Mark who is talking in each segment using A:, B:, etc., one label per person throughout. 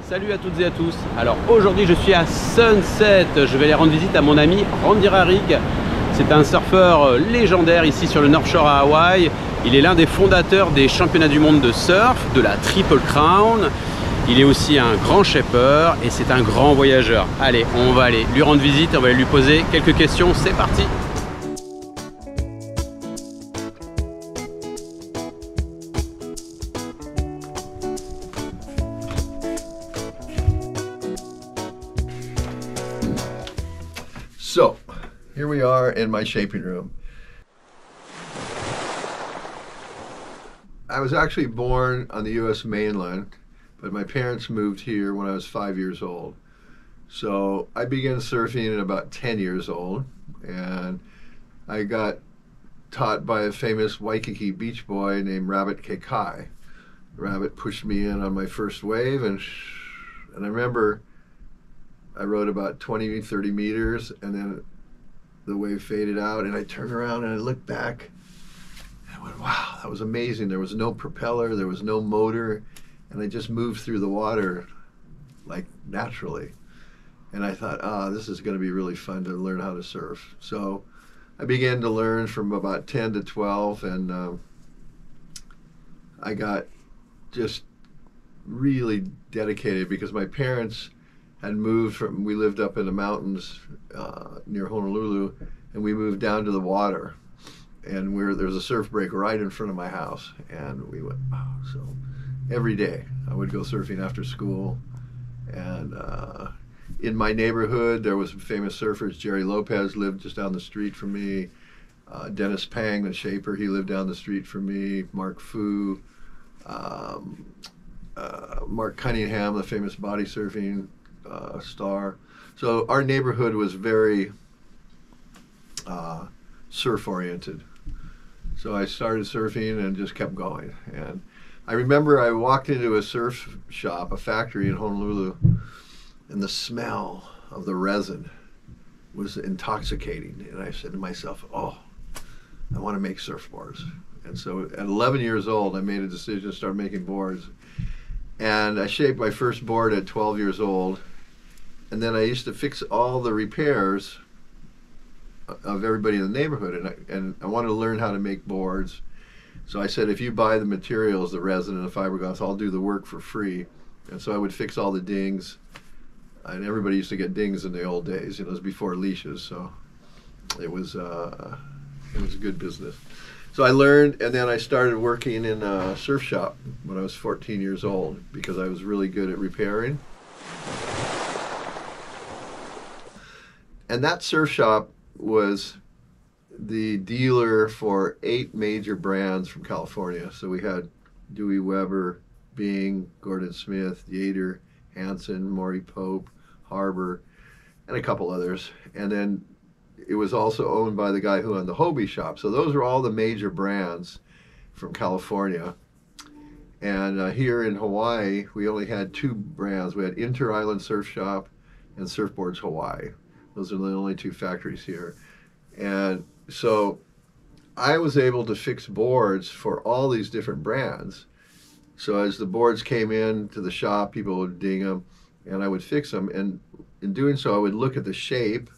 A: Salut à toutes et à tous. Alors aujourd'hui je suis à Sunset, je vais aller rendre visite à mon ami Randy Rarick. C'est un surfeur légendaire ici sur le North Shore à Hawaï. Il est l'un des fondateurs des championnats du monde de surf, de la Triple Crown. Il est aussi un grand shapeur et c'est un grand voyageur. Allez, on va aller lui rendre visite, on va lui poser quelques questions, c'est parti.
B: So, here we are in my shaping room. I was actually born on the U.S. mainland, but my parents moved here when I was 5 years old. So I began surfing at about 10 years old, and I got taught by a famous Waikiki beach boy named Rabbit Kekai. Rabbit pushed me in on my first wave, and I remember I rode about 20, 30 meters, and then the wave faded out, and I turned around and I looked back, and I went, wow, that was amazing. There was no propeller, there was no motor, and I just moved through the water like naturally. And I thought, this is going to be really fun to learn how to surf. So I began to learn from about 10 to 12, and I got just really dedicated because my parents had moved from, we lived up in the mountains near Honolulu, and we moved down to the water. And there was a surf break right in front of my house, and we went, wow. So every day I would go surfing after school. And in my neighborhood, there was some famous surfers. Jerry Lopez lived just down the street from me. Dennis Pang, the shaper, he lived down the street from me. Mark Fu, Mark Cunningham, the famous body surfing star. So our neighborhood was very surf oriented. So I started surfing and just kept going. And I remember I walked into a surf shop, a factory in Honolulu, and the smell of the resin was intoxicating. And I said to myself, oh, I want to make surfboards. And so at 11 years old, I made a decision to start making boards. And I shaped my first board at 12 years old. And then I used to fix all the repairs of everybody in the neighborhood. And I wanted to learn how to make boards. So I said, if you buy the materials, the resin and the fiberglass, I'll do the work for free. And so I would fix all the dings. And everybody used to get dings in the old days. You know, it was before leashes, so it was a good business. So I learned, and then I started working in a surf shop when I was 14 years old because I was really good at repairing. And that surf shop was the dealer for 8 major brands from California. So we had Dewey Weber, Bing, Gordon Smith, Yater, Hansen, Maury Pope, Harbor, and a couple others. And then it was also owned by the guy who owned the Hobie shop. So those are all the major brands from California. And here in Hawaii, we only had 2 brands. We had Inter Island Surf Shop and Surfboards Hawaii. Those are the only 2 factories here. And so I was able to fix boards for all these different brands. So as the boards came in to the shop, people would ding them, and I would fix them. And in doing so, I would look at the shape,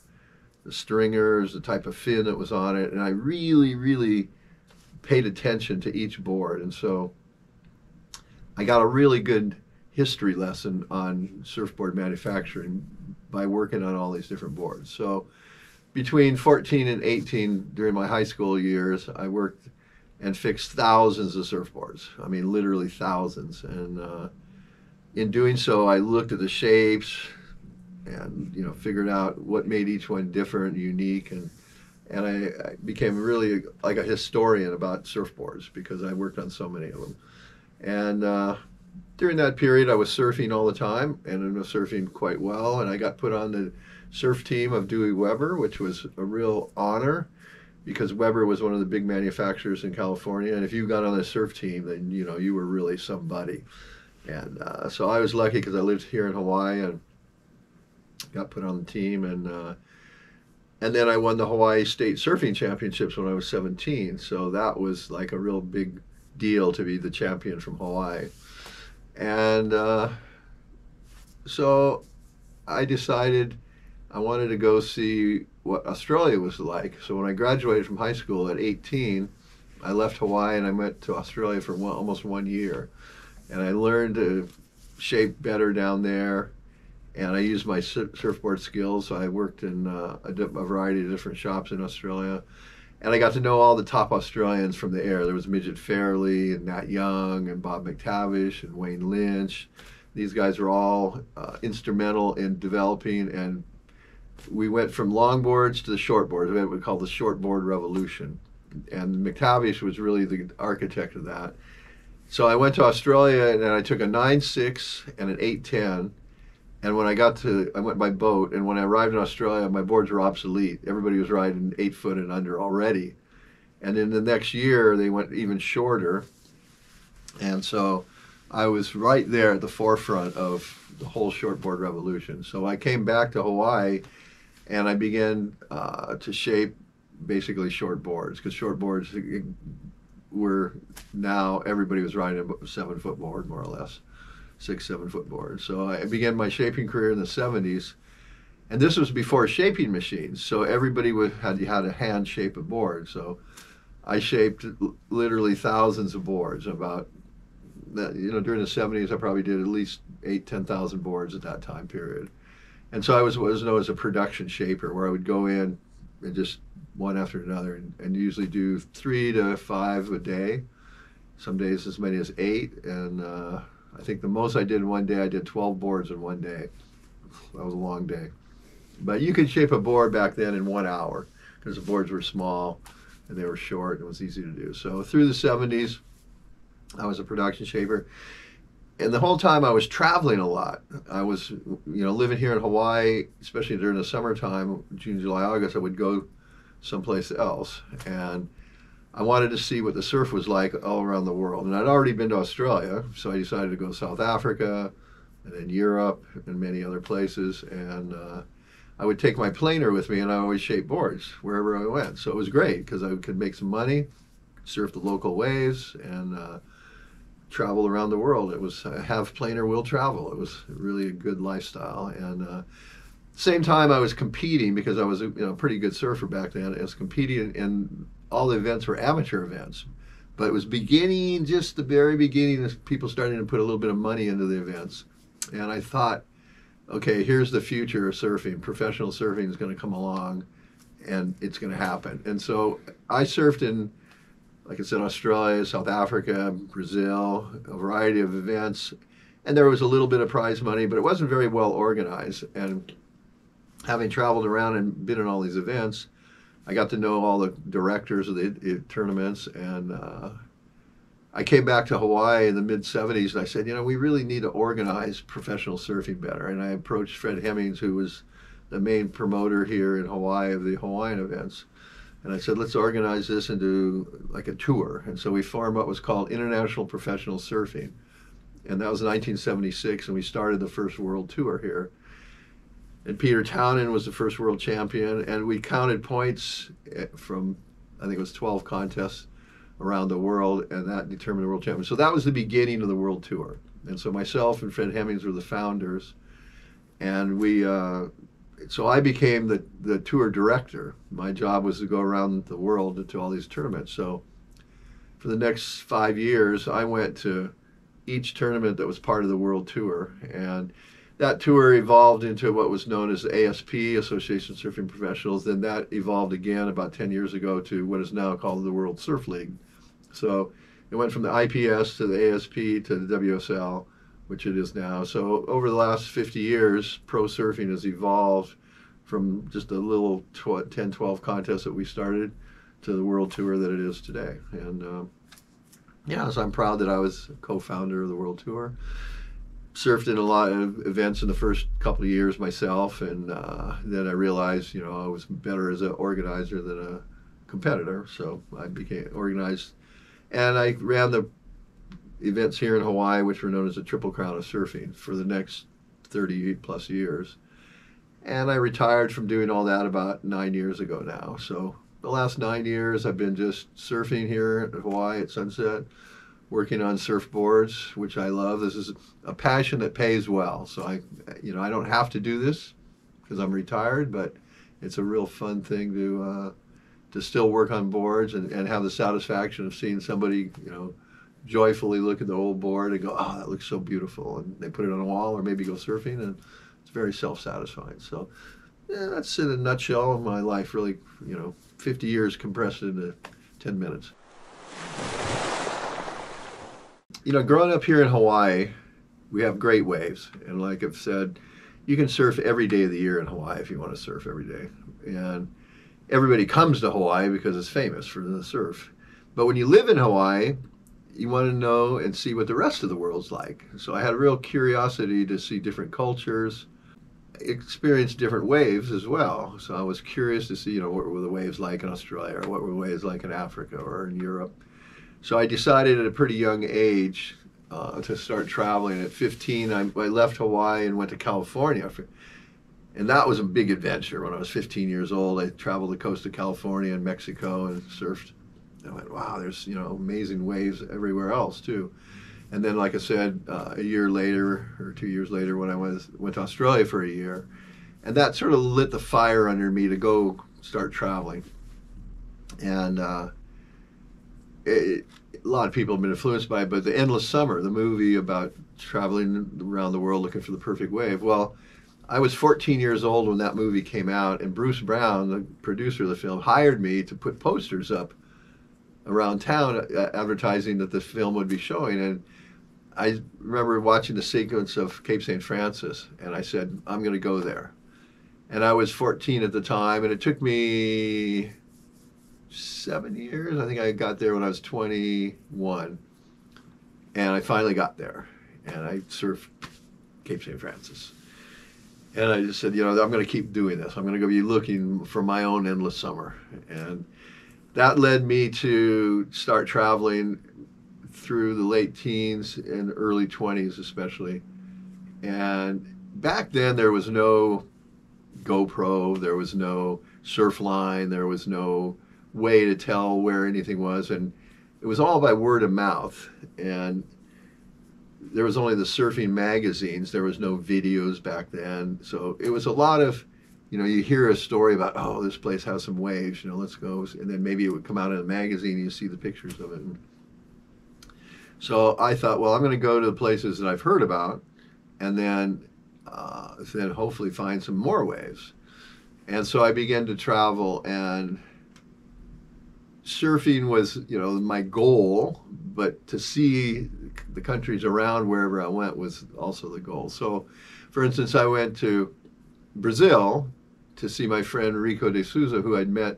B: the stringers, the type of fin that was on it, and I really, really paid attention to each board. And so I got a really good history lesson on surfboard manufacturing by working on all these different boards. So between 14 and 18 during my high school years, I worked and fixed thousands of surfboards. I mean, literally thousands. And in doing so, I looked at the shapes and, you know, figured out what made each one different, unique. And I became really like a historian about surfboards because I worked on so many of them. And during that period, I was surfing all the time, and I was surfing quite well. And I got put on the surf team of Dewey Weber, which was a real honor because Weber was one of the big manufacturers in California. And if you got on the surf team, then, you know, you were really somebody. And so I was lucky because I lived here in Hawaii and got put on the team. And then I won the Hawaii State Surfing Championships when I was 17. So that was like a real big deal to be the champion from Hawaii. And so I decided I wanted to go see what Australia was like. So when I graduated from high school at 18, I left Hawaii and I went to Australia for almost 1 year. And I learned to shape better down there. And I used my surfboard skills. So I worked in a variety of different shops in Australia. And I got to know all the top Australians from the air. There was Midget Fairley and Nat Young and Bob McTavish and Wayne Lynch. These guys were all instrumental in developing, and we went from longboards to the shortboards. We had what we call the shortboard revolution. And McTavish was really the architect of that. So I went to Australia and I took a 9.6 and an 8.10. And when I went by boat, and when I arrived in Australia, my boards were obsolete. Everybody was riding 8 foot and under already. And in the next year, they went even shorter. And so I was right there at the forefront of the whole shortboard revolution. So I came back to Hawaii and I began to shape basically short boards, because short boards were now, everybody was riding a 7 foot board, more or less. 6, 7 foot board. So I began my shaping career in the 70s, and this was before shaping machines. So everybody had a hand shape a board. So I shaped literally thousands of boards. About that, during the 70s, I probably did at least 10,000 boards at that time period. And so I was what was known as a production shaper, where I would go in and just one after another, and usually do 3 to 5 a day. Some days as many as 8, and I think the most I did in one day, I did 12 boards in one day. That was a long day. But you could shape a board back then in 1 hour, because the boards were small and they were short and it was easy to do. So through the 70s, I was a production shaper. And the whole time I was traveling a lot. I was, living here in Hawaii, especially during the summertime, June, July, August, I would go someplace else. And I wanted to see what the surf was like all around the world. And I'd already been to Australia, so I decided to go to South Africa and then Europe and many other places. And I would take my planer with me, and I always shaped boards wherever I went. So it was great because I could make some money, surf the local waves, and travel around the world. It was have planer, will travel. It was really a good lifestyle. And same time I was competing, because I was a pretty good surfer back then. I was competing in all the events were amateur events, but it was beginning, just the very beginning, of people starting to put a little bit of money into the events. And I thought, okay, here's the future of surfing. Professional surfing is going to come along, and it's going to happen. And so I surfed in, like I said, Australia, South Africa, Brazil, a variety of events, and there was a little bit of prize money, but it wasn't very well organized. And having traveled around and been in all these events, I got to know all the directors of the tournaments, and I came back to Hawaii in the mid-'70s, and I said, we really need to organize professional surfing better. And I approached Fred Hemmings, who was the main promoter here in Hawaii of the Hawaiian events. And I said, let's organize this and do like a tour. And so we formed what was called International Professional Surfing. And that was in 1976, and we started the first world tour here. And Peter Townend was the first world champion, and we counted points from, I think it was 12 contests around the world, and that determined the world champion. So that was the beginning of the world tour. And so myself and Fred Hemmings were the founders, and so I became the tour director. My job was to go around the world to all these tournaments. So for the next 5 years, I went to each tournament that was part of the world tour, and that tour evolved into what was known as the ASP, Association of Surfing Professionals. Then that evolved again about 10 years ago to what is now called the World Surf League. So it went from the IPS to the ASP to the WSL, which it is now. So over the last 50 years, pro surfing has evolved from just a little 10, 12 contests that we started to the world tour that it is today. And so I'm proud that I was co-founder of the world tour. Surfed in a lot of events in the first couple of years myself, and then I realized, I was better as an organizer than a competitor, so I became organized. And I ran the events here in Hawaii, which were known as the Triple Crown of Surfing, for the next 30 plus years. And I retired from doing all that about 9 years ago now. So the last 9 years I've been just surfing here in Hawaii at Sunset, working on surfboards, which I love. This is a passion that pays well. So I don't have to do this because I'm retired, but it's a real fun thing to still work on boards and have the satisfaction of seeing somebody, joyfully look at the old board and go, oh, that looks so beautiful. And they put it on a wall or maybe go surfing, and it's very self-satisfying. So yeah, that's in a nutshell of my life, really, 50 years compressed into 10 minutes. Growing up here in Hawaii, we have great waves. And like I've said, you can surf every day of the year in Hawaii if you want to surf every day. And everybody comes to Hawaii because it's famous for the surf. But when you live in Hawaii, you want to know and see what the rest of the world's like. So I had a real curiosity to see different cultures, experience different waves as well. So I was curious to see, what were the waves like in Australia, or what were the waves like in Africa or in Europe. So I decided at a pretty young age to start traveling. At 15, I left Hawaii and went to California. And that was a big adventure. When I was 15 years old, I traveled the coast of California and Mexico and surfed. I went, wow, there's, amazing waves everywhere else too. And then, like I said, a year later or 2 years later, when I went to Australia for a year, and that sort of lit the fire under me to go start traveling. And a lot of people have been influenced by it, but The Endless Summer, the movie about traveling around the world looking for the perfect wave. Well, I was 14 years old when that movie came out, and Bruce Brown, the producer of the film, hired me to put posters up around town advertising that the film would be showing. And I remember watching the sequence of Cape St. Francis, and I said, I'm going to go there. And I was 14 at the time, and it took me 7 years. I think I got there when I was 21, and I finally got there, and I surfed Cape St. Francis. And I just said, I'm going to keep doing this. I'm going to go be looking for my own endless summer. And that led me to start traveling through the late teens and early 20s especially. And back then there was no GoPro, there was no surf line, there was no way to tell where anything was, and it was all by word of mouth. And there was only the surfing magazines, there was no videos back then. So it was a lot of, you hear a story about, oh, this place has some waves, let's go. And then maybe it would come out in a magazine and you see the pictures of it. And so I thought, well, I'm going to go to the places that I've heard about, and then hopefully find some more waves. And so I began to travel, and surfing was, my goal, but to see the countries around wherever I went was also the goal. So, for instance, I went to Brazil to see my friend Rico de Souza, who I'd met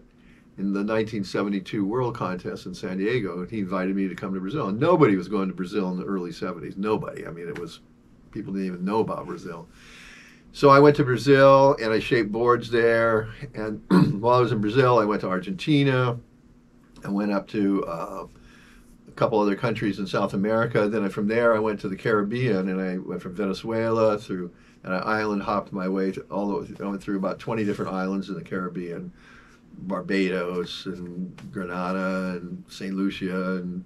B: in the 1972 World Contest in San Diego, and he invited me to come to Brazil. And nobody was going to Brazil in the early 70s. Nobody. I mean, people didn't even know about Brazil. So I went to Brazil, and I shaped boards there. And while I was in Brazil, I went to Argentina. I went up to a couple other countries in South America. Then from there, I went to the Caribbean, and I went from Venezuela through, and I island hopped my way I went through about 20 different islands in the Caribbean, Barbados and Grenada and St. Lucia and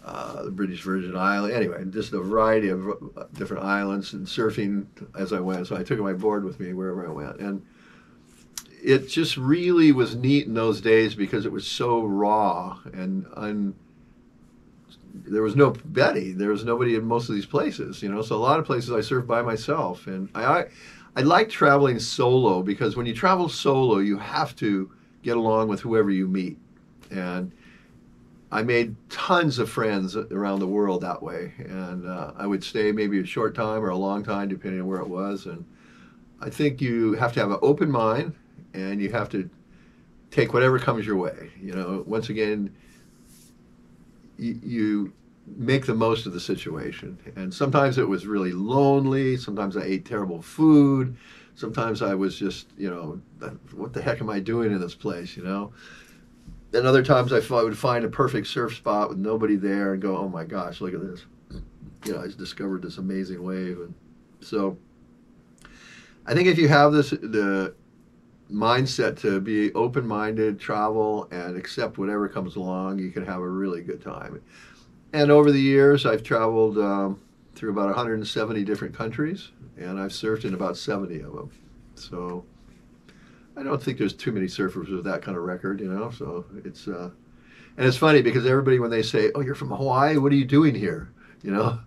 B: the British Virgin Islands. Anyway, just a variety of different islands, and surfing as I went. So I took my board with me wherever I went. And it just really was neat in those days because it was so raw, and there was no Betty. There was nobody in most of these places, So a lot of places I surfed by myself. And I like traveling solo, because when you travel solo, you have to get along with whoever you meet. And I made tons of friends around the world that way. And I would stay maybe a short time or a long time, depending on where it was. And I think you have to have an open mind, and you have to take whatever comes your way. Once again, you make the most of the situation. And sometimes it was really lonely. Sometimes I ate terrible food. Sometimes I was just, what the heck am I doing in this place, And other times I would find a perfect surf spot with nobody there and go, oh my gosh, look at this. I just discovered this amazing wave. And so I think if you have the mindset to be open-minded, travel, and accept whatever comes along, you can have a really good time. And over the years, I've traveled through about 170 different countries, and I've surfed in about 70 of them. So I don't think there's too many surfers with that kind of record, you know. So it's and it's funny because everybody, when they say, "Oh, you're from Hawaii, what are you doing here?" You know,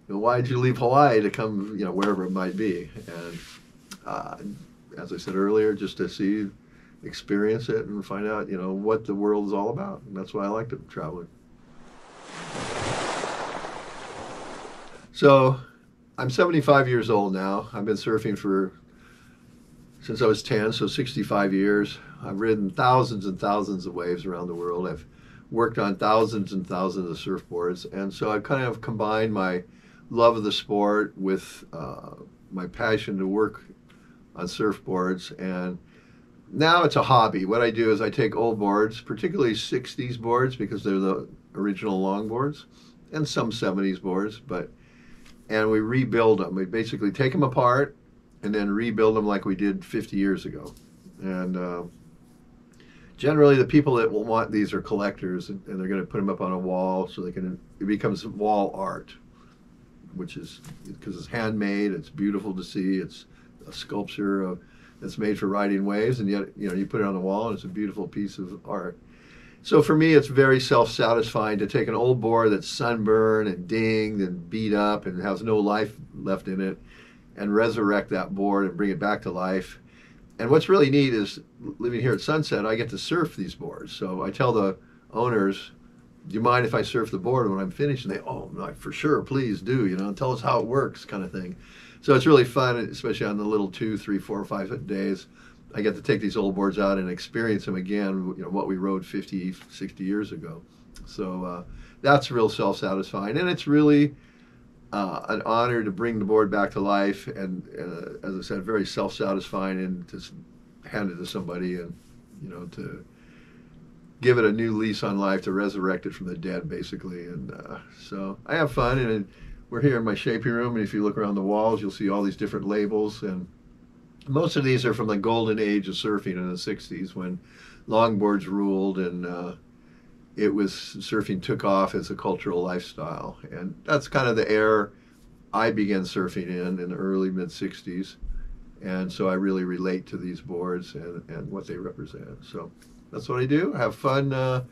B: why did you leave Hawaii to come, you know, wherever it might be? And as I said earlier, just to see, experience it, and find out, you know, what the world is all about. And that's why I like to travel. So I'm 75 years old now. I've been surfing since I was 10, so 65 years. I've ridden thousands and thousands of waves around the world. I've worked on thousands and thousands of surfboards. And so I've kind of combined my love of the sport with my passion to work on surfboards. And now it's a hobby. What I do is I take old boards, particularly 60s boards because they're the original longboards, and some 70s boards, and we rebuild them. We basically take them apart and then rebuild them like we did 50 years ago. And generally the people that will want these are collectors, and they're going to put them up on a wall so it becomes wall art, which is because it's handmade, it's beautiful to see, it's a sculpture that's made for riding waves, and yet, you know, you put it on the wall and it's a beautiful piece of art. So for me, it's very self-satisfying to take an old board that's sunburned and dinged and beat up and has no life left in it, and resurrect that board and bring it back to life. And what's really neat is, living here at Sunset, I get to surf these boards. So I tell the owners, "Do you mind if I surf the board when I'm finished?" And they, "Oh, no, for sure, please do, you know, tell us how it works," kind of thing. So it's really fun, especially on the little 2, 3, 4, 5 days. I get to take these old boards out and experience them again, you know, what we rode 50, 60 years ago. So that's real self-satisfying, and it's really an honor to bring the board back to life, and as I said, very self-satisfying, and to hand it to somebody, and, you know, to give it a new lease on life, to resurrect it from the dead, basically. And so I have fun, and we're here in my shaping room, and if you look around the walls, you'll see all these different labels, and most of these are from the golden age of surfing in the 60s, when longboards ruled, and surfing took off as a cultural lifestyle. And that's kind of the era I began surfing in the early mid-60s. And so I really relate to these boards and what they represent. So that's what I do. I have fun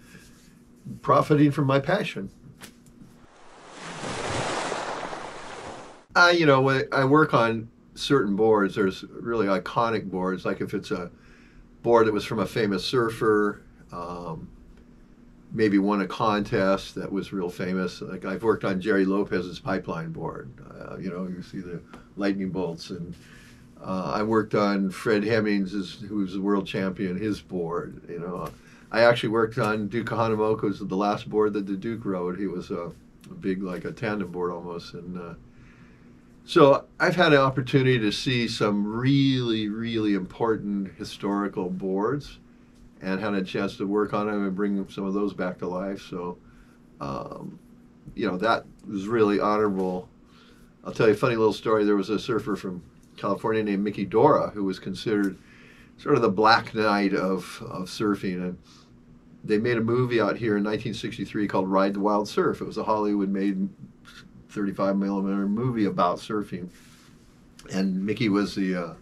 B: profiting from my passion. You know, when I work on certain boards, there's really iconic boards, like if it's a board that was from a famous surfer, maybe won a contest that was real famous. Like I've worked on Jerry Lopez's pipeline board. You know, you see the lightning bolts, and I worked on Fred Hemmings, who's the world champion, his board. You know, I actually worked on Duke Kahanamoku's, the last board that the Duke rode. He was a big, like a tandem board almost, and so I've had an opportunity to see some really, really important historical boards, and had a chance to work on them and bring some of those back to life. So, you know, that was really honorable. I'll tell you a funny little story. There was a surfer from California named Mickey Dora, who was considered sort of the Black Knight of surfing. And they made a movie out here in 1963 called Ride the Wild Surf. It was a Hollywood-made 35mm movie about surfing. And Mickey was the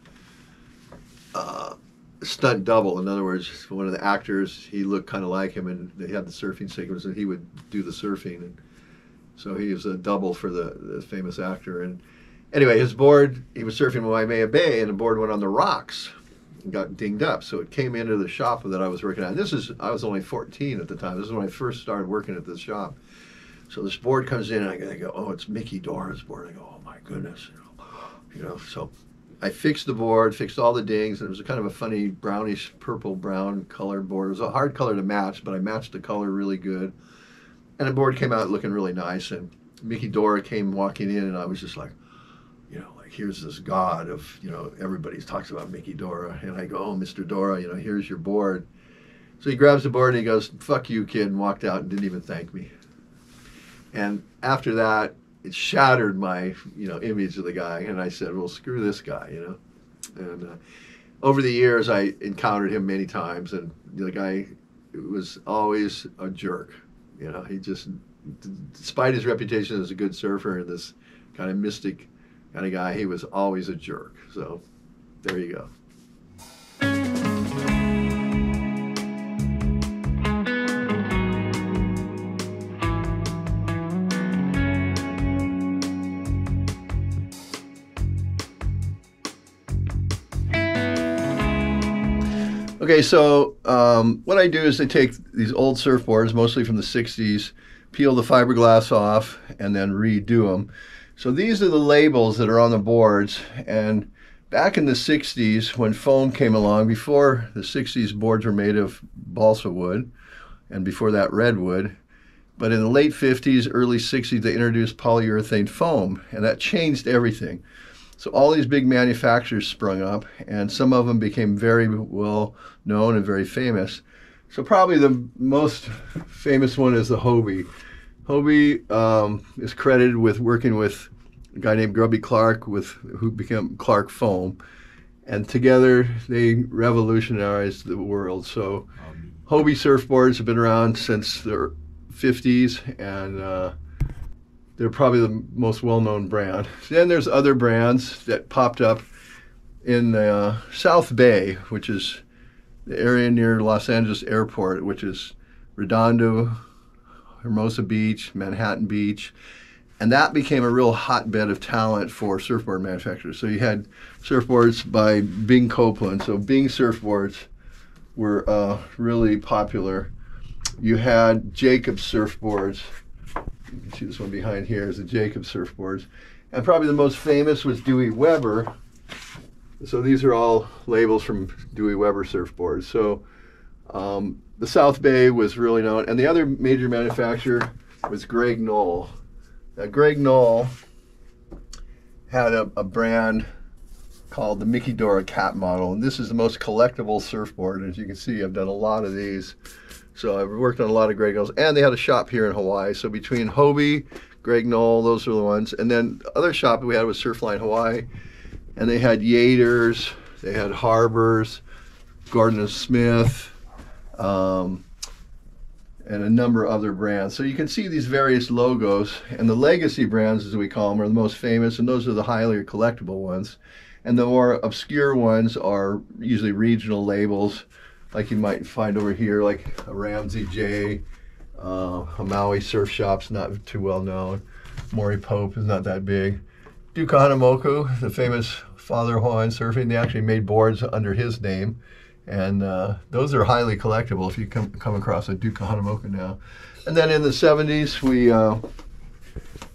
B: stunt double. In other words, one of the actors, he looked kind of like him, and they had the surfing sequence, and he would do the surfing. And so he was a double for the famous actor. And anyway, his board, he was surfing in Waimea Bay, and the board went on the rocks and got dinged up. So it came into the shop that I was working at. And I was only 14 at the time. This is when I first started working at this shop. So this board comes in, and I go, "Oh, it's Mickey Dora's board." I go, "Oh my goodness," you know. So I fixed the board, fixed all the dings, and it was a kind of a funny brownish purple brown colored board. It was a hard color to match, but I matched the color really good. And the board came out looking really nice, and Mickey Dora came walking in, and I was just like, you know, like, here's this god of, you know, everybody talks about Mickey Dora. And I go, "Oh, Mr. Dora, you know, here's your board." So he grabs the board and he goes, "Fuck you, kid," and walked out and didn't even thank me. And after that, it shattered my, you know, image of the guy. And I said, "Well, screw this guy," you know. And over the years, I encountered him many times, and the guy was always a jerk. You know, he just despite his reputation as a good surfer and this kind of mystic kind of guy, he was always a jerk. So there you go. Okay, so what I do is I take these old surfboards, mostly from the 60s, peel the fiberglass off, and then redo them. So these are the labels that are on the boards. And back in the 60s, when foam came along, before the 60s, boards were made of balsa wood, and before that, redwood. But in the late 50s, early 60s, they introduced polyurethane foam, and that changed everything. So all these big manufacturers sprung up, and some of them became very well known and very famous. So probably the most famous one is the Hobie. Hobie is credited with working with a guy named Grubby Clark, who became Clark Foam, and together they revolutionized the world. So Hobie surfboards have been around since the 50s, and they're probably the most well-known brand. Then there's other brands that popped up in South Bay, which is the area near Los Angeles Airport, which is Redondo, Hermosa Beach, Manhattan Beach. And that became a real hotbed of talent for surfboard manufacturers. So you had surfboards by Bing Copeland. So Bing surfboards were really popular. You had Jacobs surfboards. You can see this one behind here is the Jacobs surfboards. And probably the most famous was Dewey Weber. So these are all labels from Dewey Weber surfboards. So the South Bay was really known. And the other major manufacturer was Greg Knoll. Now, Greg Knoll had a brand called the Mickey Dora Cat model. And this is the most collectible surfboard. As you can see, I've done a lot of these. So I've worked on a lot of Greg Knolls, and they had a shop here in Hawaii. So between Hobie, Greg Knoll, those are the ones. And then the other shop we had was Surfline Hawaii, and they had Yaters, they had Harbors, Gordon and Smith, and a number of other brands. So you can see these various logos, and the legacy brands, as we call them, are the most famous, and those are the highly collectible ones. And the more obscure ones are usually regional labels, like you might find over here, like a Ramsey J, a Maui Surf Shop's not too well known. Maury Pope is not that big. Duke Kahanamoku, the famous father of Hawaiian surfing, they actually made boards under his name. And those are highly collectible if you come across a Duke Kahanamoku now. And then in the 70s,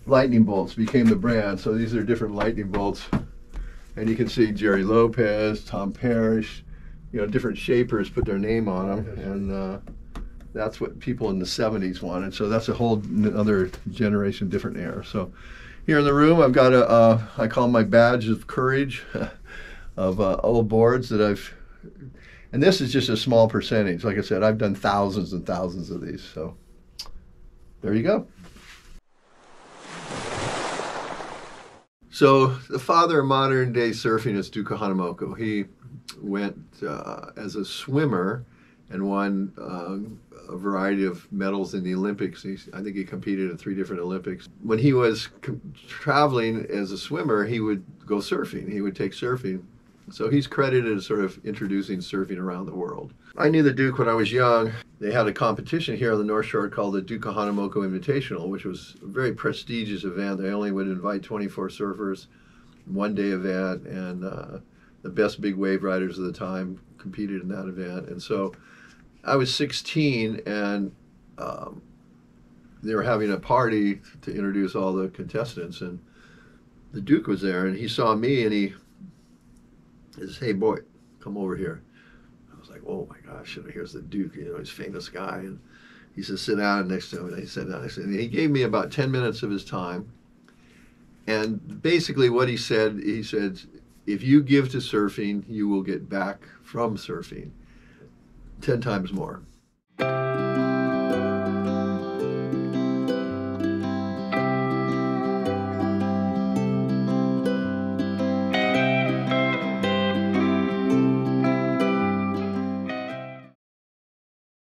B: Lightning Bolts became the brand. So these are different Lightning Bolts. And you can see Jerry Lopez, Tom Parrish, different shapers put their name on them, and that's what people in the 70s wanted. So that's a whole other generation, different era. So here in the room, I've got I call my badge of courage of old boards that and this is just a small percentage. Like I said, I've done thousands and thousands of these. So there you go. So the father of modern day surfing is Duke Kahanamoku. He went as a swimmer and won a variety of medals in the Olympics. I think he competed in 3 different Olympics. When he was traveling as a swimmer, he would go surfing. He would take surfing. So he's credited as sort of introducing surfing around the world. I knew the Duke when I was young. They had a competition here on the North Shore called the Duke Kahanamoku Invitational, which was a very prestigious event. They only would invite 24 surfers, one-day event, and the best big wave riders of the time competed in that event. And so I was 16, and they were having a party to introduce all the contestants, and the Duke was there, and he saw me, and he says, "Hey, boy, come over here." I was like, "Oh my gosh, here's the Duke, he's a famous guy." And he says, "Sit down next to him." And I sat down next to him. And he gave me about 10 minutes of his time. And basically what he said, if you give to surfing, you will get back from surfing 10 times more.